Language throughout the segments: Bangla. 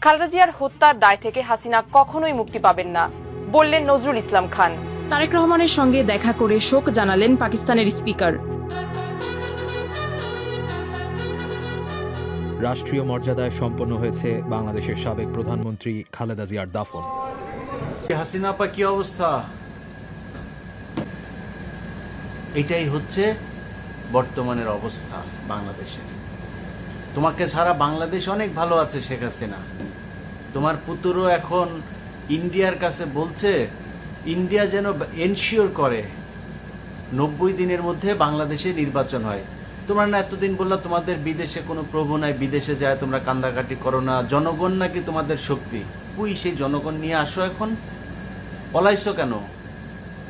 খালেদা জিয়ার হত্যার দায় থেকে হাসিনা কখনোই মুক্তি পাবেন না বললেন নজরুল ইসলাম খান। তারেক রহমানের সঙ্গে দেখা করে শোক জানালেন পাকিস্তানের স্পিকার। রাষ্ট্রীয় মর্যাদায় সম্পন্ন হয়েছে বাংলাদেশের সাবেক প্রধানমন্ত্রী খালেদা জিয়ার দাফন। হাসিনা আপা কি অবস্থা? এটাই হচ্ছে বর্তমানের অবস্থা বাংলাদেশের। তোমাকে ছাড়া বাংলাদেশ অনেক ভালো আছে শেখ হাসিনা। তোমার পুত্রও এখন ইন্ডিয়ার কাছে বলছে ইন্ডিয়া যেন এনশিওর করে 90 দিনের মধ্যে বাংলাদেশে নির্বাচন হয়। তোমরা না এতদিন বললা তোমাদের বিদেশে কোনো প্রভু নাই, বিদেশে যায় তোমরা কান্দাকাটি করো না, জনগণ নাকি তোমাদের শক্তি। তুই সেই জনগণ নিয়ে আসো, এখন পলাইছো কেন?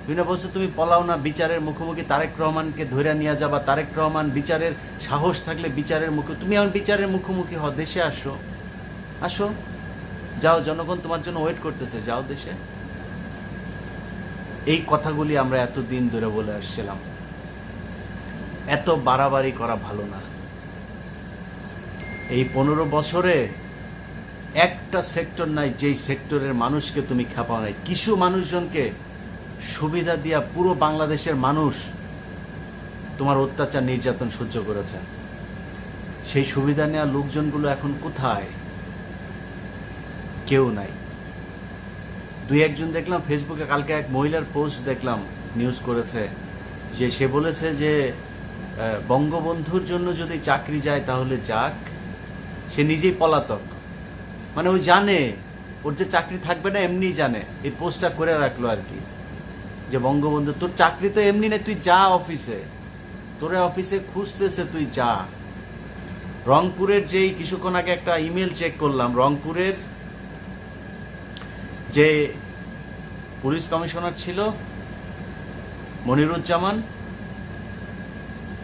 বিভিন্ন বলছো তুমি পলাও না, বিচারের মুখোমুখি তারেক রহমানকে ধরে নিয়ে যাবা। তারেক রহমান বিচারের সাহস থাকলে বিচারের মুখে, তুমি এখন বিচারের মুখোমুখি হও, দেশে আসো, আসো, যাও, জনগণ তোমার জন্য ওয়েট করতেছে, যাও দেশে। এই কথাগুলি আমরা এতদিন ধরে বলে আসছিলাম। এত বাড়াবাড়ি করা ভালো না। এই 15 বছরে একটা সেক্টর নাই যেই সেক্টরের মানুষকে তুমি খেপাও নাই। কিছু মানুষজনকে সুবিধা দিয়া পুরো বাংলাদেশের মানুষ তোমার অত্যাচার নির্যাতন সহ্য করেছে। সেই সুবিধা নেওয়া লোকজনগুলো এখন কোথায়? কেউ নাই। দুই একজন দেখলাম ফেসবুকে, কালকে এক মহিলার পোস্ট দেখলাম, নিউজ করেছে যে সে বলেছে যে বঙ্গবন্ধুর জন্য যদি চাকরি যায় তাহলে যাক, সে নিজেই পলাতক। মানে ওই জানে ওর যে চাকরি থাকবে না, এমনি জানে, এই পোস্টটা করে রাখলো আর কি, যে বঙ্গবন্ধু তোর চাকরি তো এমনি নেই, তুই যা অফিসে, তোরে অফিসে খুঁজতেছে, তুই যা। রংপুরের যেই কিছুক্ষণ আগে একটা ইমেল চেক করলাম, রংপুরের যে পুলিশ কমিশনার ছিল মনিরুজ্জামান,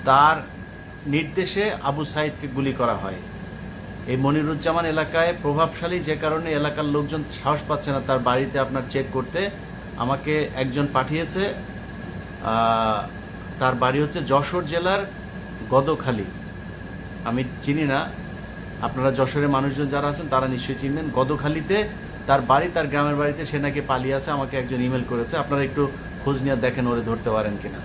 তার নির্দেশে আবু সাইদকে গুলি করা হয়। এই মনিরুজ্জামান এলাকায় প্রভাবশালী, যে কারণে এলাকার লোকজন সাহস পাচ্ছে না তার বাড়িতে আপনার চেক করতে। আমাকে একজন পাঠিয়েছে, তার বাড়ি হচ্ছে যশোর জেলার গদখালি। আমি চিনি না, আপনারা যশোরের মানুষজন যারা আছেন তারা নিশ্চয়ই চিনবেন। গদখালিতে তার বাড়ি, তার গ্রামের বাড়িতে সে নাকি পালিয়ে আছে। আমাকে একজন ইমেল করেছে, আপনারা একটু খোঁজ নিয়ে দেখেন ওরে ধরতে পারেন কিনা।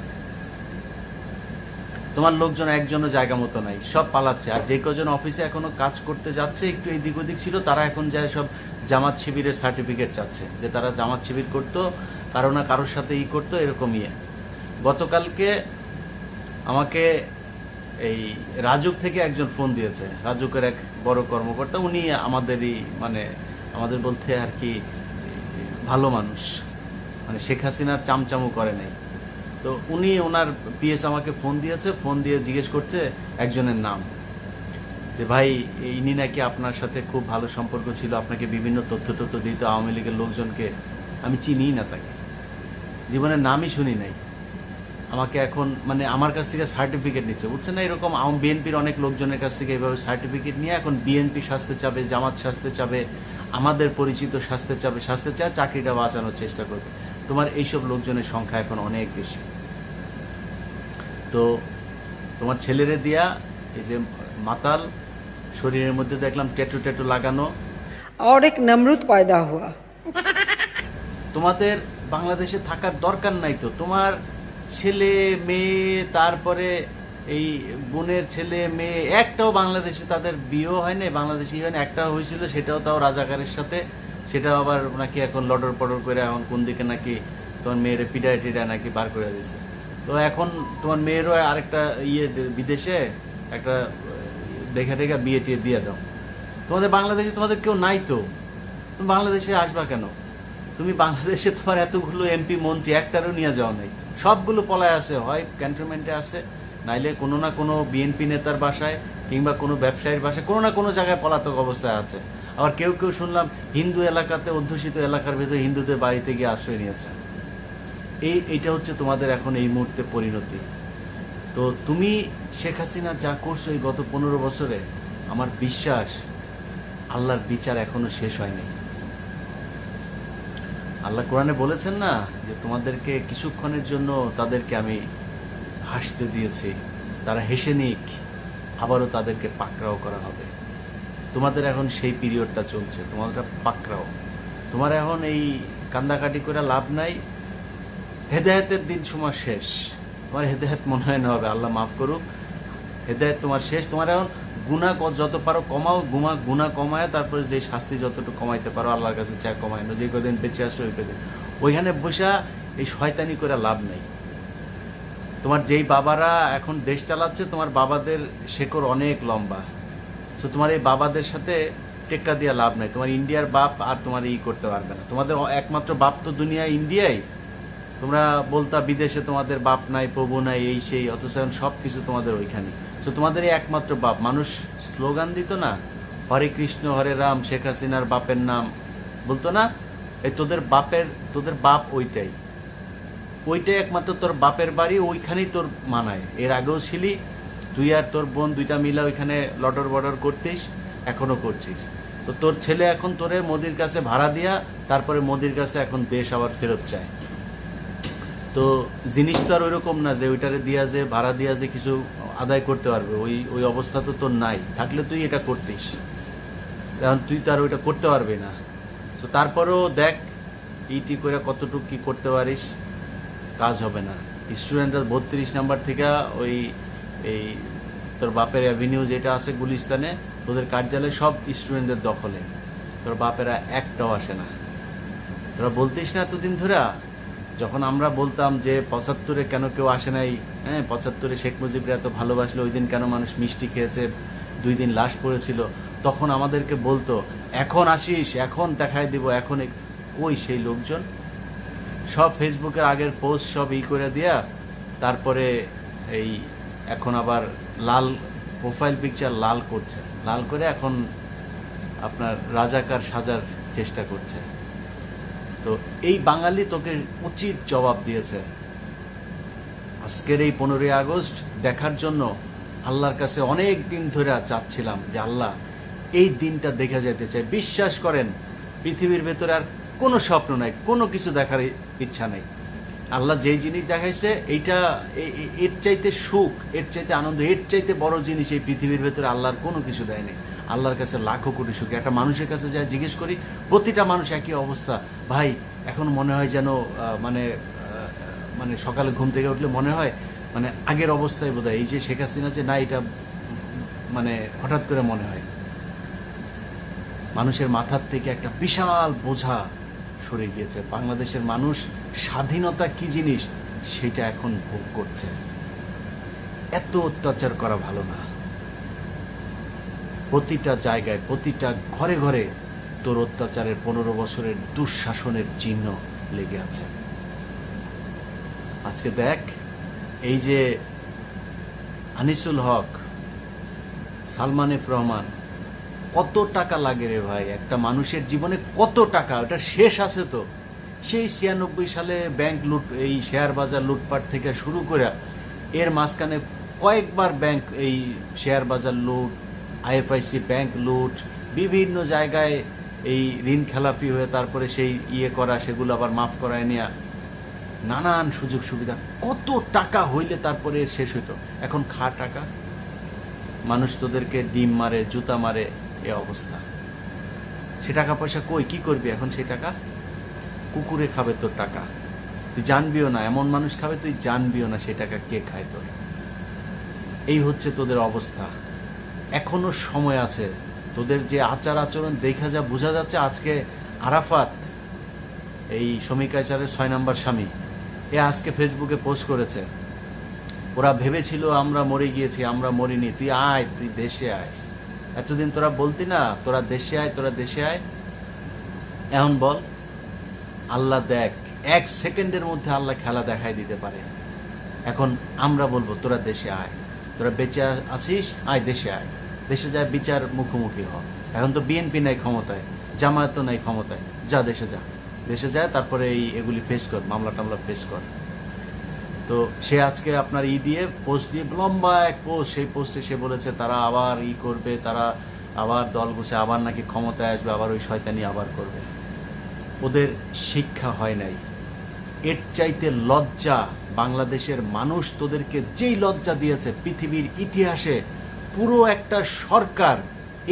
তোমার লোকজন একজনও জায়গা মতো নাই, সব পালাচ্ছে। আর যে কজন অফিসে এখনো কাজ করতে যাচ্ছে, একটু এদিক ওদিক ছিল, তারা এখন যায় সব জামাত শিবিরের সার্টিফিকেট চাচ্ছে, যে তারা জামাত শিবির করতো, কারো না কারোর সাথে করতো, এরকম ইয়ে। গতকালকে আমাকে এই রাজুক থেকে একজন ফোন দিয়েছে, রাজুকের এক বড় কর্মকর্তা, উনি আমাদেরই, মানে আমাদের বলতে আর কি ভালো মানুষ, মানে শেখ হাসিনার চামচামু করে নাই। তো উনি, ওনার পিএস আমাকে ফোন দিয়েছে, ফোন দিয়ে জিজ্ঞেস করছে একজনের নাম, যে ভাই ইনি নাকি আপনার সাথে খুব ভালো সম্পর্ক ছিল, আপনাকে বিভিন্ন তথ্য দিত আওয়ামী লীগের লোকজনকে। আমি চিনিই না তাকে, জীবনের নামই শুনি নাই। আমাকে এখন মানে আমার কাছ থেকে সার্টিফিকেট নিচ্ছে, বুঝছেন না? এরকম বিএনপির অনেক লোকজনের কাছ থেকে এইভাবে সার্টিফিকেট নিয়ে এখন বিএনপি শাস্তে চাবে, জামাত শাস্তে চাবে, আমাদের পরিচিত শাস্তে চায়, চাকরিটা বাঁচানোর চেষ্টা করবে। তোমার এইসব লোকজনের সংখ্যা এখন অনেক বেশি। তো তোমার ছেলেরে দিয়া এই যে মাতাল, শরীরের মধ্যে দেখলাম ট্যাটু লাগানো, और एक नमरूद पैदा हुआ। তোমাদের বাংলাদেশে থাকার দরকার নাই তো। তোমার ছেলে মেয়ে, তারপরে এই বোনের ছেলে মেয়ে, একটাও বাংলাদেশে তাদের বিয়েও হয় না, বাংলাদেশি হয় না। একটাও হয়েছিল, সেটাও তাও রাজাকারের সাথে, সেটাও আবার নাকি এখন লডর পডর করে এখন কোন দিকে নাকি তোমার মেয়ের পিডায় টিডায় নাকি বার করে দিয়েছে। তো এখন তোমার মেয়েরও আরেকটা ইয়ে বিদেশে একটা দেখা বিয়ে টিয়ে দিয়ে দাও। তোমাদের বাংলাদেশে তোমাদের কেউ নাই তো, তুমি বাংলাদেশে আসবা কেন? তুমি বাংলাদেশে তোমার এতগুলো এমপি মন্ত্রী, একটারও নিয়ে যাওয়া নাই, সবগুলো পলায় আসে, হয় ক্যান্টনমেন্টে আসে, নাইলে কোনো না কোনো বিএনপি নেতার বাসায় কিংবা কোনো ব্যবসায়ীর বাসায় কোনো না কোনো জায়গায় পলাতক অবস্থায় আছে। আবার কেউ কেউ শুনলাম হিন্দু এলাকাতে, অধ্যুষিত এলাকার ভেতরে হিন্দুদের বাড়িতে গিয়ে আশ্রয় নিয়েছে। এইটা হচ্ছে তোমাদের এখন এই মুহূর্তে পরিণতি। তো তুমি শেখ হাসিনা যা করছো এই গত 15 বছরে, আমার বিশ্বাস আল্লাহর বিচার এখনো শেষ হয়নি। আল্লাহ কোরআনে বলেছেন না, যে তোমাদেরকে কিছুক্ষণের জন্য তাদেরকে আমি হাসতে দিয়েছি, তারা হেসে নিক, আবারও তাদেরকে পাকড়াও করা হবে। তোমাদের এখন সেই পিরিয়ডটা চলছে, তোমাদের পাকড়াও। তোমার এখন এই কান্দাকাটি করে লাভ নাই, হেদায়েতের দিন সময় শেষ। তোমার হেদায়েত মনে হয় না হবে, আল্লাহ মাফ করুক, হেদায়েত তোমার শেষ। তোমার এখন গুনাহ যত পারো কমাও, গুনাহ কমায় তারপরে যে শাস্তি যতটুকু কমাইতে পারো আল্লাহর কাছে চায় কমায় না, যে কদিন বেঁচে আসো ওই কদিন ওইখানে বসা এই শয়তানি করে লাভ নেই। তোমার যেই বাবারা এখন দেশ চালাচ্ছে, তোমার বাবাদের শেকড় অনেক লম্বা। তো তোমার এই বাবাদের সাথে টেক্কা দিয়ে লাভ নাই। তোমার ইন্ডিয়ার বাপ আর তোমার করতে পারবে না। তোমাদের একমাত্র বাপ তো দুনিয়ায় ইন্ডিয়ায়। তোমরা বলতা বিদেশে তোমাদের বাপ নাই, প্রভু নাই, এই সেই, অথচ সব কিছু তোমাদের ওইখানে। তো তোমাদের এই একমাত্র বাপ। মানুষ স্লোগান দিত না, হরে কৃষ্ণ হরে রাম, শেখ হাসিনার বাপের নাম বলতো না? এই তোদের বাপ ওইটাই একমাত্র তোর বাপের বাড়ি, ওইখানেই তোর মানায়। এর আগেও ছিলি তুই আর তোর বোন দুইটা মিলা ওইখানে লটর বটর করতিস, এখনো করছিস। তো তোর ছেলে এখন তোরে মোদির কাছে ভাড়া দিয়া, তারপরে মোদির কাছে এখন দেশ আবার ফেরত চায়। তো জিনিস তো আর ওইরকম না যে ওইটারে দিয়া যে ভাড়া দিয়া যে কিছু আদায় করতে পারবে, ওই অবস্থা তো তোর নাই। থাকলে তুই এটা করতিস, এখন তুই তো আর ওইটা করতে পারবি না। তো তারপরেও দেখ ইটি করে কতটুকু কি করতে পারিস, কাজ হবে না। স্টুডেন্টরা 32 নাম্বার থেকে এই তোর বাপের অ্যাভিনিউ যেটা আছে গুলিস্তানে, তোদের কার্যালয় সব স্টুডেন্টদের দখলে। তোর বাপেরা একটাও আসে না। তোরা বলতিস না এতদিন ধরে, যখন আমরা বলতাম যে 75-এ কেন কেউ আসে নাই, হ্যাঁ 75-এ শেখ মুজিবরা এত ভালোবাসলো, ওই দিন কেন মানুষ মিষ্টি খেয়েছে, 2 দিন লাশ পড়েছিল, তখন আমাদেরকে বলতো এখন আসিস, এখন দেখাই দিব, এখন ওই সেই লোকজন সব ফেসবুকের আগের পোস্ট সব করে দিয়া, তারপরে এই এখন আবার লাল প্রোফাইল পিকচার লাল করছে, লাল করে এখন আপনার রাজাকার সাজার চেষ্টা করছে। তো এই বাঙালি তোকে উচিত জবাব দিয়েছে। আজকের এই 15ই আগস্ট দেখার জন্য আল্লাহর কাছে অনেক দিন ধরে চাচ্ছিলাম যে আল্লাহ এই দিনটা দেখা যেতে চাই। বিশ্বাস করেন পৃথিবীর ভেতরে আর কোনো স্বপ্ন নাই, কোনো কিছু দেখার ইচ্ছা নেই। আল্লাহ যেই জিনিস দেখাইছে এইটা এর চাইতে সুখ, এর চাইতে আনন্দ, এর চাইতে বড় জিনিস এই পৃথিবীর ভেতরে আল্লাহর কোনো কিছু দেয়নি। আল্লাহর কাছে লাখো কোটি সুখ। একটা মানুষের কাছে যা জিজ্ঞেস করি, প্রতিটা মানুষ একই অবস্থা। ভাই এখন মনে হয় যেন মানে সকালে ঘুম থেকে উঠলে মনে হয় মানে আগের অবস্থায় বোধহয় এই যে শেখ হাসিনা যে না, এটা মানে হঠাৎ করে মনে হয় মানুষের মাথার থেকে একটা বিশাল বোঝা সরে গিয়েছে। বাংলাদেশের মানুষ স্বাধীনতা কি জিনিস সেটা এখন ভোগ করছে। এত অত্যাচার করা ভালো না। প্রতিটা জায়গায়, প্রতিটা ঘরে ঘরে তোর অত্যাচারের 15 বছরের দুঃশাসনের চিহ্ন লেগে আছে। আজকে দেখ এই যে আনিসুল হক, সালমান এফ রহমান, কত টাকা লাগে রে ভাই একটা মানুষের জীবনে, কত টাকা, ওটা শেষ আছে তো। সেই 96 সালে ব্যাংক লুট, এই শেয়ার বাজার লুটপাট থেকে শুরু করে এর মাঝখানে কয়েকবার ব্যাংক, এই শেয়ার বাজার লুট, আইএফআইসি ব্যাংক লুট, বিভিন্ন জায়গায় এই ঋণ খেলাপি হয়ে তারপরে সেই করা, সেগুলো আবার মাফ করায় নেওয়া, নানান সুযোগ সুবিধা। কত টাকা হইলে তারপরে এর শেষ হইতো। এখন খা টাকা, মানুষ তোদেরকে ডিম মারে, জুতা মারে, এ অবস্থা। সে টাকা পয়সা কই, কি করবি এখন? সেই টাকা কুকুরে খাবে তোর টাকা, তুই জানবিও না। এমন মানুষ খাবে তুই জানবিও না সে টাকা কে খায় তোর। এই হচ্ছে তোদের অবস্থা। এখনো সময় আছে। তোদের যে আচার আচরণ দেখা যা বোঝা যাচ্ছে, আজকে আরাফাত এই শমিকাচারের 6 নম্বর স্বামী, আজকে ফেসবুকে পোস্ট করেছে, ওরা ভেবেছিল আমরা মরে গিয়েছি, আমরা মরিনি, তুই আয়, তুই দেশে আয়। এতদিন তোরা বলতি না তোরা দেশে আয়, তোরা দেশে আয়। এখন বল, আল্লাহ দেখ 1 সেকেন্ডের মধ্যে আল্লাহ খেলা দেখাই দিতে পারে। এখন আমরা বলবো তোরা দেশে আয়, তোরা বেঁচে আছিস, আয় দেশে আয়, দেশে যায় বিচার মুখোমুখি হ। এখন তো বিএনপি নাই ক্ষমতায়, জামায়াত তো নাই ক্ষমতায়, যা দেশে যা, দেশে যায়, তারপরে এগুলি ফেস কর, মামলা টামলা ফেস কর। তো সে আজকে আপনার দিয়ে পোস্ট দিয়ে লম্বা এক পোস্ট, সেই পোস্টে সে বলেছে তারা আবার করবে, তারা আবার দল বসে আবার নাকি ক্ষমতায় আসবে, আবার ওই শয়তানি আবার করবে। ওদের শিক্ষা হয় নাই। এর চাইতে লজ্জা বাংলাদেশের মানুষ তোদেরকে যেই লজ্জা দিয়েছে পৃথিবীর ইতিহাসে, পুরো একটা সরকার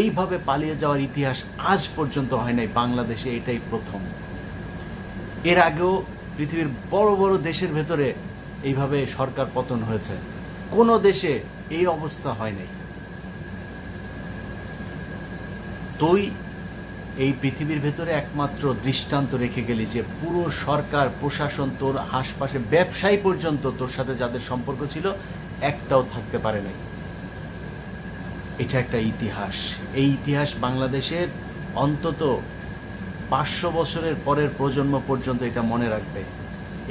এইভাবে পালিয়ে যাওয়ার ইতিহাস আজ পর্যন্ত হয় নাই বাংলাদেশে, এটাই প্রথম। এর আগেও পৃথিবীর বড় বড় দেশের ভেতরে এইভাবে সরকার পতন হয়েছে, কোনো দেশে এই অবস্থা হয় নাই। তুই এই পৃথিবীর ভেতরে একমাত্র দৃষ্টান্ত রেখে গেলি যে পুরো সরকার প্রশাসন, তোর আশপাশে ব্যবসায়ী পর্যন্ত তোর সাথে যাদের সম্পর্ক ছিল একটাও থাকতে পারে নাই। এটা একটা ইতিহাস। এই ইতিহাস বাংলাদেশের অন্তত 500 বছরের পরের প্রজন্ম পর্যন্ত এটা মনে রাখবে।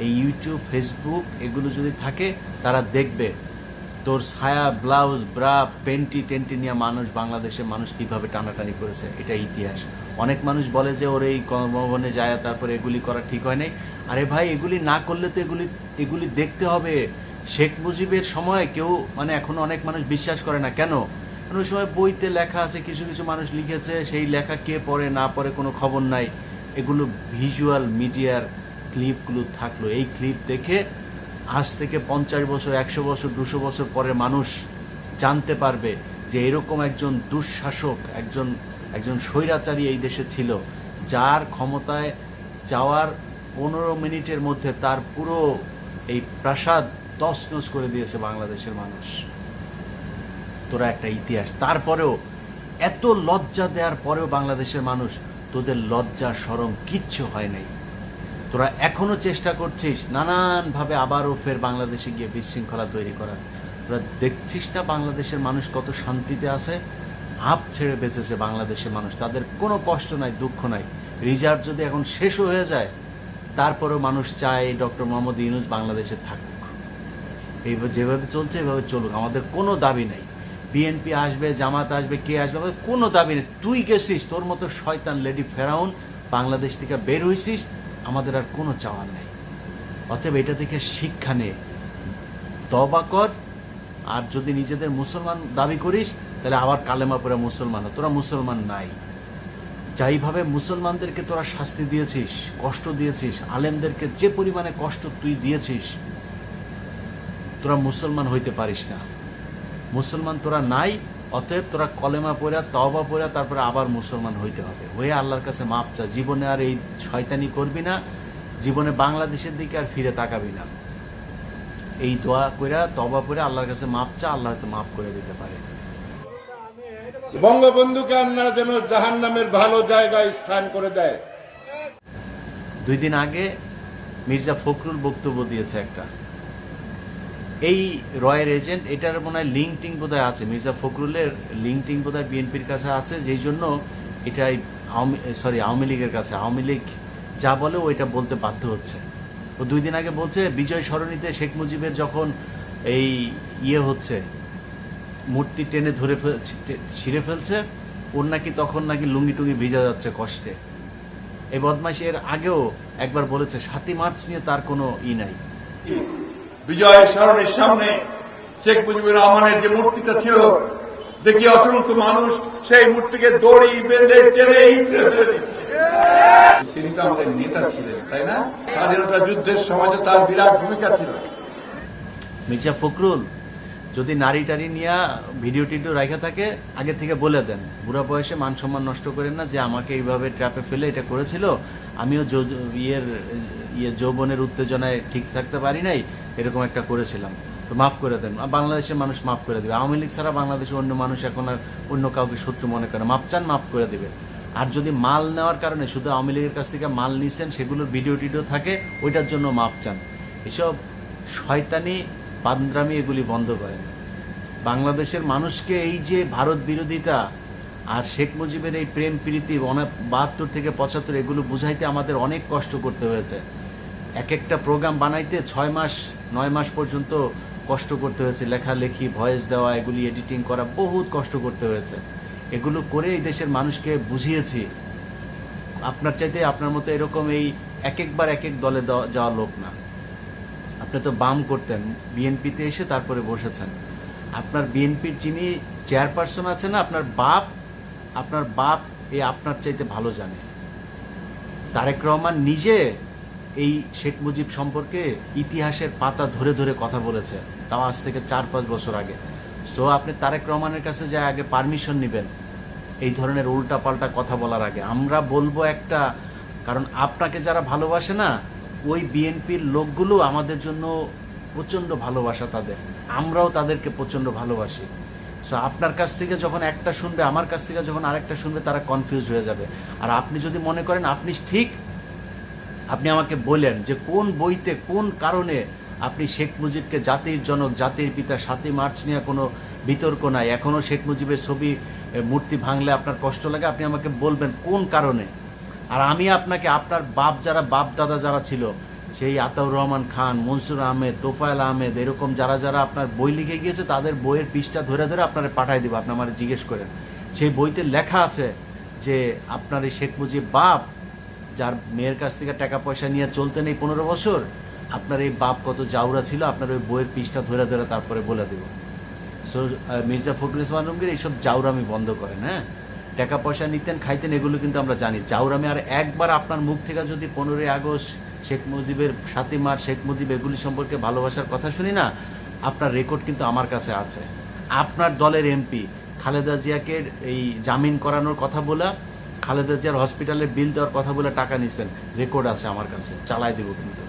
এই ইউটিউব, ফেসবুক এগুলো যদি থাকে তারা দেখবে তোর ছায়া, ব্লাউজ, ব্রা, পেন্টি টেন্টি নিয়ে বাংলাদেশের মানুষ কীভাবে টানাটানি করেছে, এটা ইতিহাস। অনেক মানুষ বলে যে ওর এই কর্মভবনে যায় তারপরে এগুলি করা ঠিক হয় নাই। আরে ভাই, এগুলি না করলে তো এগুলি দেখতে হবে। শেখ মুজিবের সময় কেউ এখনো অনেক মানুষ বিশ্বাস করে না। কেন? কারণ ওই সময় বইতে লেখা আছে, কিছু কিছু মানুষ লিখেছে, সেই লেখা কে পড়ে না পড়ে কোনো খবর নাই। এগুলো ভিজুয়াল মিডিয়ার ক্লিপগুলো থাকলো। এই ক্লিপ দেখে আজ থেকে 50 বছর, 100 বছর, 200 বছর পরে মানুষ জানতে পারবে যে এরকম একজন দুঃশাসক, একজন স্বৈরাচারী এই দেশে ছিল, যার ক্ষমতায় যাওয়ার 15 মিনিটের মধ্যে তার পুরো এই প্রাসাদ তছনছ করে দিয়েছে বাংলাদেশের মানুষ। তোরা একটা ইতিহাস, তারপরেও এত লজ্জা দেওয়ার পরেও বাংলাদেশের মানুষ, তোদের লজ্জা শরম কিচ্ছু হয় নাই। তোরা এখনো চেষ্টা করছিস নানানভাবে আবারও ফের বাংলাদেশে গিয়ে বিশৃঙ্খলা তৈরি করার। তোরা দেখছিস না বাংলাদেশের মানুষ কত শান্তিতে আছে? হাঁপ ছেড়ে বেঁচেছে বাংলাদেশের মানুষ, তাদের কোনো কষ্ট নাই, দুঃখ নাই। রিজার্ভ যদি এখন শেষও হয়ে যায় তারপরেও মানুষ চায় ডক্টর মোহাম্মদ ইউনূস বাংলাদেশে থাকুক। এইভাবে যেভাবে চলছে এভাবে চলুক, আমাদের কোনো দাবি নাই। বিএনপি আসবে, জামাত আসবে, কে আসবে, আমাদের কোনো দাবি নেই। তুই গেছিস, তোর মতো শয়তান লেডি ফেরাউন বাংলাদেশ থেকে বের হয়েছিস, আমাদের আর কোনো চাওয়ার নেই। অতএব এটা থেকে শিক্ষা নে, তওবা কর। আর যদি নিজেদের মুসলমান দাবি করিস তাহলে আবার কালেমা পড়ে মুসলমান। তোরা মুসলমান নাই। যাইভাবে মুসলমানদেরকে তোরা শাস্তি দিয়েছিস, কষ্ট দিয়েছিস, আলেমদেরকে যে পরিমাণে কষ্ট তুই দিয়েছিস, তোরা মুসলমান হইতে পারিস না। মুসলমান তোরা নাই। অতএব তোরা কলেমা পড়া, তওবা পড়া, তারপরে আবার মুসলমান হইতে হবে। হয়ে আল্লাহর কাছে মাপ চা। জীবনে আর এই শয়তানি করবি না, জীবনে বাংলাদেশের দিকে আর ফিরে তাকাবি না। এই দোয়া কইরা, তওবা পড়ে আল্লাহর কাছে মাপ চা, আল্লাহ হয়তো মাপ করে দিতে পারে। বঙ্গবন্ধুকে আপনারা যেন জাহান্নামের ভালো জায়গায় স্থান করে দেয়। 2 দিন আগে মির্জা ফখরুল বক্তব্য দিয়েছে একটা, এই রয়ের এজেন্ট, এটার মনে হয় লিঙ্কটিং বোধহয় আছে, মির্জা ফখরুলের লিঙ্কটিং বোধহয় বিএনপির কাছে আছে, যেই জন্য এটাই আওয়ামী লীগের কাছে, আওয়ামী লীগ যা বলে ওইটা বলতে বাধ্য হচ্ছে। ও 2 দিন আগে বলছে বিজয় সরণিতে শেখ মুজিবের যখন এই হচ্ছে, মূর্তি টেনে ধরে ছিঁড়ে ফেলছে, ওর নাকি তখন নাকি লুঙ্গি টুঙ্গি ভিজা যাচ্ছে কষ্টে। এই বদমাইশ এর আগেও একবার বলেছে 7ই মার্চ নিয়ে তার কোনো নাই। বিজয় সরণির সামনে শেখ মুজিবুর রহমানের যে মূর্তিটা ছিল, দেখি অসংখ্য মানুষ সেই মূর্তিকে দড়ি বেঁধে টেনে তিনি তো আমাদের নেতা ছিলেন, তাই না? স্বাধীনতা যুদ্ধের সময় তার বিরাট ভূমিকা ছিল। মির্জা ফখরুল যদি নারী টারি নিয়ে ভিডিও টিডিও রাখা থাকে, আগে থেকে বলে দেন, বুড়া বয়সে মান সম্মান নষ্ট করেন না, যে আমাকে এইভাবে ট্র্যাপে ফেলে এটা করেছিল, আমিও যৌবনের উত্তেজনায় ঠিক থাকতে পারি নাই, এরকম একটা করেছিলাম, তো মাফ করে দেন। বাংলাদেশের মানুষ মাফ করে দেবে। আওয়ামী লীগ ছাড়া বাংলাদেশে অন্য মানুষ এখন আর অন্য কাউকে শত্রু মনে করে, মাপ চান মাফ করে দেবে। আর যদি মাল নেওয়ার কারণে শুধু আওয়ামী লীগের কাছ থেকে মাল নিছেন, সেগুলোর ভিডিও টিডিও থাকে, ওইটার জন্য মাপ চান। এসব শয়তানি বান্দ্রামি এগুলি বন্ধ করেন। বাংলাদেশের মানুষকে এই যে ভারত বিরোধিতা আর শেখ মুজিবের এই প্রেম প্রীতি 72 থেকে 75 এগুলো বুঝাইতে আমাদের অনেক কষ্ট করতে হয়েছে। এক একটা প্রোগ্রাম বানাইতে 6 মাস 9 মাস পর্যন্ত কষ্ট করতে হয়েছে, লেখালেখি, ভয়েস দেওয়া, এগুলি এডিটিং করা, বহুত কষ্ট করতে হয়েছে। এগুলো করে এই দেশের মানুষকে বুঝিয়েছি। আপনার চাইতে আপনার মতো এরকম এই একবার এক দলে যাওয়া লোক না। আপনি তো বাম করতেন, বিএনপিতে এসে তারপরে বসেছেন। আপনার বিএনপির যিনি চেয়ারপারসন আছে না, আপনার বাপ এই আপনার চাইতে ভালো জানে। তারেক রহমান নিজে এই শেখ মুজিব সম্পর্কে ইতিহাসের পাতা ধরে ধরে কথা বলেছে, তাও আজ থেকে 4-5 বছর আগে। সো আপনি তারেক রহমানের কাছে যায় আগে পারমিশন নেবেন, এই ধরনের উল্টাপাল্টা কথা বলার আগে। আমরা বলবো একটা, কারণ আপনাকে যারা ভালোবাসে না, ওই বিএনপির লোকগুলো আমাদের জন্য প্রচণ্ড ভালোবাসা তাদের, আমরাও তাদেরকে প্রচণ্ড ভালোবাসি। সো আপনার কাছ থেকে যখন একটা শুনবে, আমার কাছ থেকে যখন আরেকটা শুনবে, তারা কনফিউজ হয়ে যাবে। আর আপনি যদি মনে করেন আপনি ঠিক, আপনি আমাকে বলেন যে কোন বইতে কোন কারণে আপনি শেখ মুজিবকে জাতির জনক, জাতির পিতা, 7ই মার্চ নিয়ে কোনো বিতর্ক নাই, এখনও শেখ মুজিবের ছবি মূর্তি ভাঙলে আপনার কষ্ট লাগে, আপনি আমাকে বলবেন কোন কারণে। আর আমি আপনাকে আপনার বাপ যারা, বাপ দাদা যারা ছিল, সেই আতাউর রহমান খান, মনসুর আহমেদ, তোফায়েল আহমেদ, এরকম যারা যারা আপনার বই লিখে গিয়েছে, তাদের বইয়ের পৃষ্ঠা ধরে ধরে আপনারা পাঠাই দেবো। আপনি আমার জিজ্ঞেস করেন, সেই বইতে লেখা আছে যে আপনার এই শেখ মুজিব বাপ, যার মেয়ের কাছ থেকে টাকা পয়সা নিয়ে চলতেন এই 15 বছর, আপনার এই বাপ কত জাউরা ছিল, আপনার ওই বইয়ের পৃষ্ঠা ধরে ধরে তারপরে বলে দেব। সো মির্জা ফখরুল ইসলাম আলমগীর এইসব জাউরামি বন্ধ করেন। হ্যাঁ, টাকা পয়সা নিতেন, খাইতেন, এগুলো কিন্তু আমরা জানি, জাউরামি। আর একবার আপনার মুখ থেকে যদি 15ই আগস্ট, শেখ মুজিবের 7ই মার্চ, শেখ মুজিব এগুলি সম্পর্কে ভালোবাসার কথা শুনি না, আপনার রেকর্ড কিন্তু আমার কাছে আছে। আপনার দলের এমপি খালেদা জিয়াকে এই জামিন করানোর কথা বলে, খালেদা জিয়ার হসপিটালের বিল দেওয়ার কথা বলে টাকা নিছেন, রেকর্ড আছে আমার কাছে, চালাই দেব কিন্তু।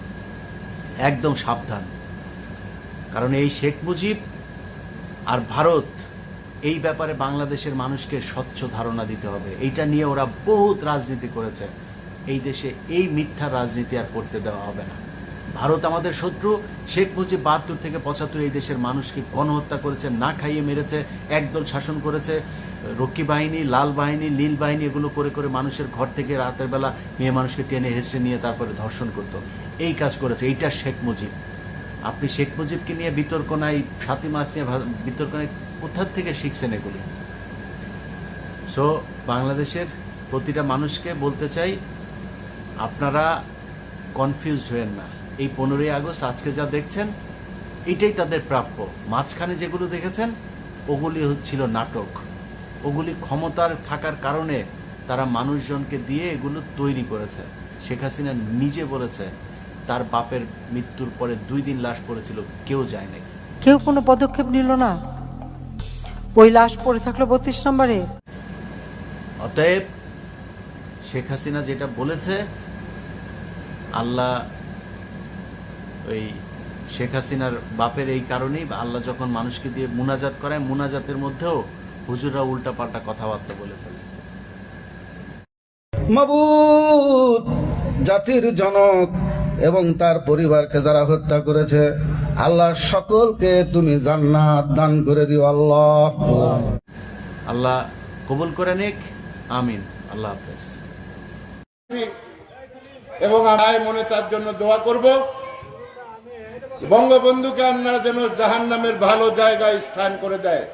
একদম সাবধান, কারণ এই শেখ মুজিব আর ভারত, এই ব্যাপারে বাংলাদেশের মানুষকে স্বচ্ছ ধারণা দিতে হবে। এইটা নিয়ে ওরা বহুত রাজনীতি করেছে, এই দেশে এই মিথ্যা রাজনীতি আর করতে দেওয়া হবে না। ভারত আমাদের শত্রু। শেখ মুজিব 72 থেকে 75 এই দেশের মানুষকে গণহত্যা করেছে, না খাইয়ে মেরেছে, একদল শাসন করেছে, রক্ষী বাহিনী, লাল বাহিনী, নীল বাহিনী, এগুলো করে করে মানুষের ঘর থেকে রাতের বেলা মেয়ে মানুষকে টেনে হেসড়ে নিয়ে তারপরে ধর্ষণ করত, এই কাজ করেছে। এইটা শেখ মুজিব। আপনি শেখ মুজিবকে নিয়ে বিতর্ক নাই, 7ই মার্চ নিয়ে বিতর্ক নাই, কোথার থেকে শিখছেন এগুলি? সো বাংলাদেশের প্রতিটা মানুষকে বলতে চাই, আপনারা কনফিউজড হয়েন না। এই 15ই আগস্ট আজকে যা দেখছেন, এটাই তাদের প্রাপ্য। মাঝখানে যেগুলো দেখেছেন, ওগুলি হচ্ছিল নাটক। ওগুলি ক্ষমতার থাকার কারণে তারা মানুষজনকে দিয়ে এগুলো তৈরি করেছে। শেখ হাসিনা নিজে বলেছে, তার বাপের মৃত্যুর পরে 2 দিন লাশ পড়েছিল, কেউ যায় নাই। কেউ কোনো পদক্ষেপ নিল না, ওই লাশ পড়ে থাকলো 32 নম্বরে। অতএব শেখ হাসিনা যেটা বলেছে, আল্লাহ ওই শেখ হাসিনার বাপের এই কারণেই আল্লাহ যখন মানুষকে দিয়ে মুনাজাত করায়, মুনাজাতের মধ্যেও হুজুররা উল্টাপাল্টা কথাবার্তা বলে ফেলে। মাবুদ, জাতির জনক এবং তার পরিবারকে যারা হত্যা করেছে, আল্লাহ সকলকে তুমি জান্নাত দান করে দিও। আল্লাহ আল্লাহ কবুল করে নিক, আমিন। আল্লাহ হাফেজ। এবং আমি মনে তার জন্য দোয়া করব, বঙ্গবন্ধুকে আপনারা যেন জাহান্নামের ভালো জায়গায় স্থান করে দেয়।